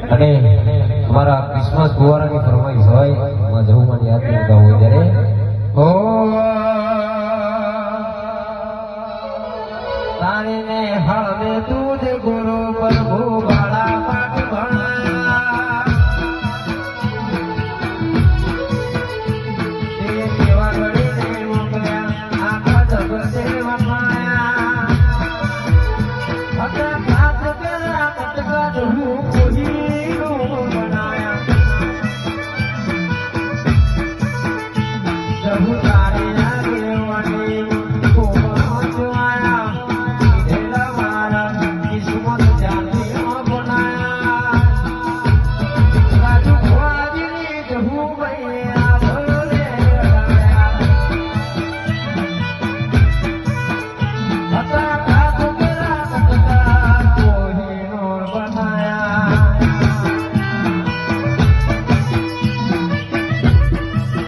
અને અમારા ક્રિસમસ ફુવારાની ફરમાઈશ હોય એમાં જવું મને યાદ નહીં ગાવું ત્યારે હો તારીને હળવે તું જ ગુરુ પ્રભુ